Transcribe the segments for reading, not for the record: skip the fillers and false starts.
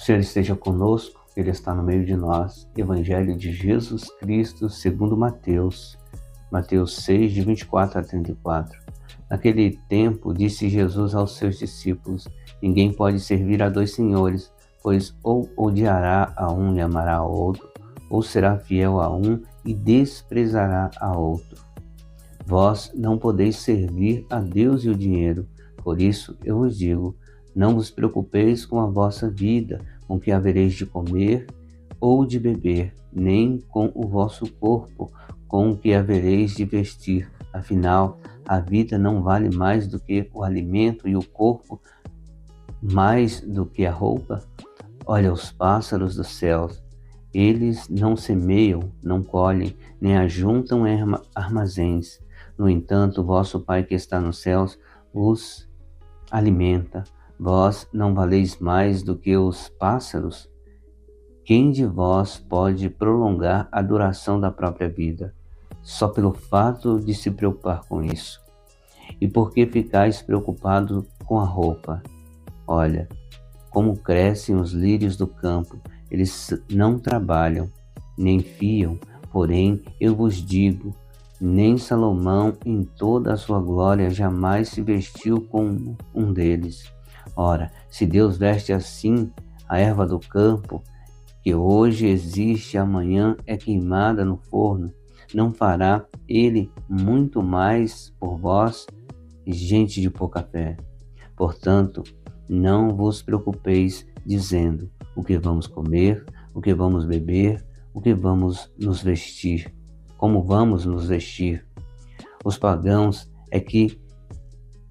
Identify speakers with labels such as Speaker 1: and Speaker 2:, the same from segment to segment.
Speaker 1: Senhor esteja conosco, Ele está no meio de nós. Evangelho de Jesus Cristo, segundo Mateus, Mateus 6, de 24 a 34. Naquele tempo, disse Jesus aos seus discípulos: ninguém pode servir a dois senhores, pois ou odiará a um e amará ao outro, ou será fiel a um e desprezará a outro. Vós não podeis servir a Deus e o dinheiro. Por isso eu vos digo: não vos preocupeis com a vossa vida, com o que havereis de comer ou de beber, nem com o vosso corpo, com o que havereis de vestir. Afinal, a vida não vale mais do que o alimento e o corpo mais do que a roupa? Olha os pássaros dos céus. Eles não semeiam, não colhem, nem ajuntam em armazéns. No entanto, vosso Pai que está nos céus os alimenta. Vós não valeis mais do que os pássaros? Quem de vós pode prolongar a duração da própria vida, só pelo fato de se preocupar com isso? E por que ficais preocupados com a roupa? Olha, como crescem os lírios do campo, eles não trabalham, nem fiam, porém eu vos digo, nem Salomão em toda a sua glória jamais se vestiu como um deles. Ora, se Deus veste assim a erva do campo, que hoje existe e amanhã é queimada no forno, não fará Ele muito mais por vós, gente de pouca fé? Portanto, não vos preocupeis dizendo: o que vamos comer, o que vamos beber, o que vamos nos vestir, como vamos nos vestir. Os pagãos é que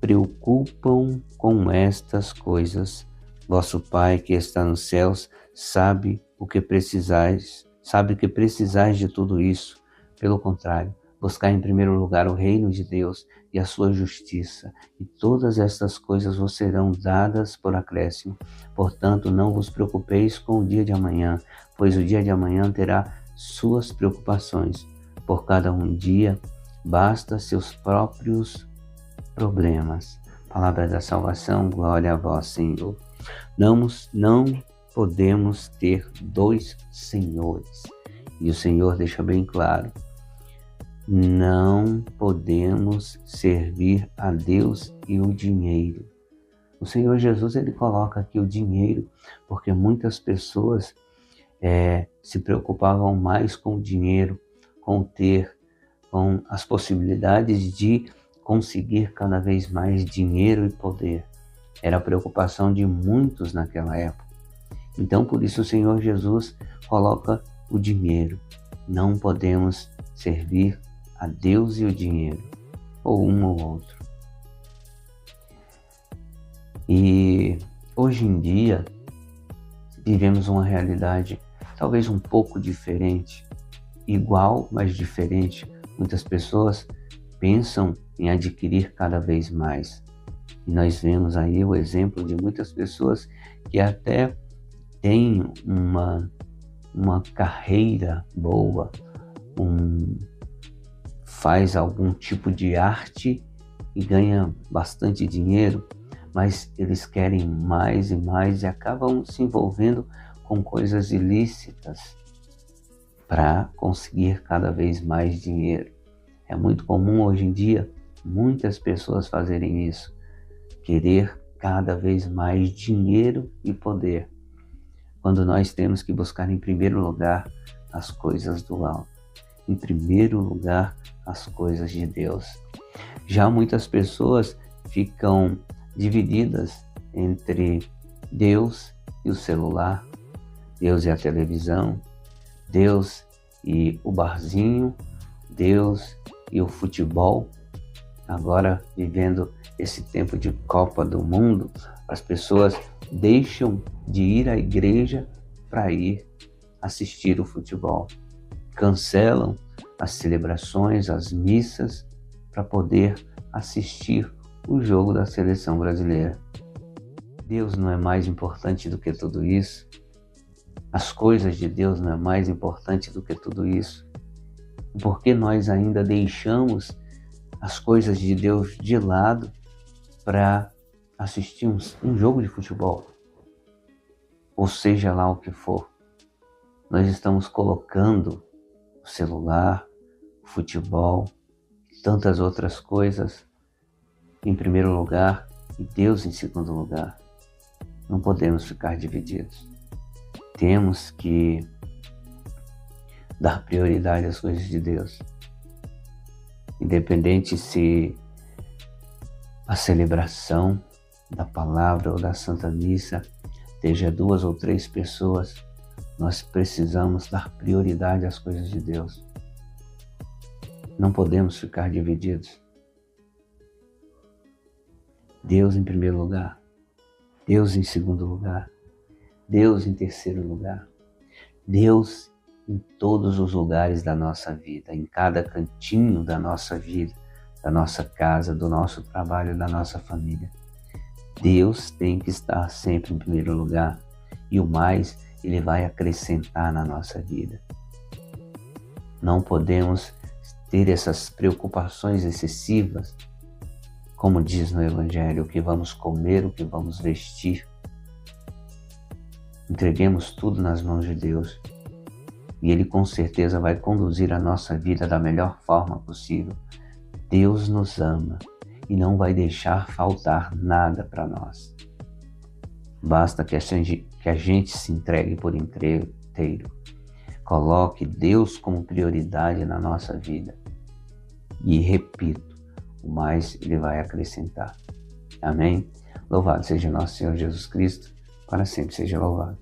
Speaker 1: preocupam com estas coisas. Vosso Pai que está nos céus sabe que precisais de tudo isso. Pelo contrário, buscar em primeiro lugar o reino de Deus e a sua justiça, e todas estas coisas vos serão dadas por acréscimo. Portanto, não vos preocupeis com o dia de amanhã, pois o dia de amanhã terá suas preocupações. Por cada um dia basta seus próprios problemas. Palavra da salvação, glória a vós, Senhor. Não podemos ter dois senhores. E o Senhor deixa bem claro: não podemos servir a Deus e o dinheiro. O Senhor Jesus, ele coloca aqui o dinheiro, porque muitas pessoas se preocupavam mais com o dinheiro, com as possibilidades de conseguir cada vez mais dinheiro e poder. Era a preocupação de muitos naquela época. Então, por isso o Senhor Jesus coloca o dinheiro. Não podemos servir a Deus e o dinheiro, ou um ou outro. E hoje em dia vivemos uma realidade talvez um pouco diferente, igual, mas diferente. Muitas pessoas pensam em adquirir cada vez mais. E nós vemos aí o exemplo de muitas pessoas que até têm uma carreira boa, faz algum tipo de arte e ganha bastante dinheiro, mas eles querem mais e mais e acabam se envolvendo com coisas ilícitas para conseguir cada vez mais dinheiro. É muito comum hoje em dia muitas pessoas fazerem isso, querer cada vez mais dinheiro e poder, quando nós temos que buscar em primeiro lugar as coisas do alto, em primeiro lugar as coisas de Deus. Já muitas pessoas ficam divididas entre Deus e o celular, Deus e a televisão, Deus e o barzinho, Deus e o futebol. Agora, vivendo esse tempo de Copa do Mundo, as pessoas deixam de ir à igreja para ir assistir o futebol. Cancelam as celebrações, as missas, para poder assistir o jogo da seleção brasileira. Deus não é mais importante do que tudo isso. As coisas de Deus não é mais importante do que tudo isso. Por que nós ainda deixamos as coisas de Deus de lado para assistir um jogo de futebol? ou seja lá o que for, nós estamos colocando o celular, o futebol, tantas outras coisas em primeiro lugar e Deus em segundo lugar. Não podemos ficar divididos. Temos que dar prioridade às coisas de Deus. Independente se a celebração da palavra ou da Santa Missa esteja 2 ou 3 pessoas, nós precisamos dar prioridade às coisas de Deus. Não podemos ficar divididos. Deus em primeiro lugar, Deus em segundo lugar, Deus em terceiro lugar, Deus em todos os lugares da nossa vida, em cada cantinho da nossa vida, da nossa casa, do nosso trabalho, da nossa família. Deus tem que estar sempre em primeiro lugar e o mais Ele vai acrescentar na nossa vida. Não podemos ter essas preocupações excessivas, como diz no Evangelho, o que vamos comer, o que vamos vestir. Entreguemos tudo nas mãos de Deus e Ele com certeza vai conduzir a nossa vida da melhor forma possível. Deus nos ama e não vai deixar faltar nada para nós. Basta que a gente se entregue por inteiro. Coloque Deus como prioridade na nossa vida. E repito, o mais Ele vai acrescentar. Amém? Louvado seja nosso Senhor Jesus Cristo, para sempre seja louvado.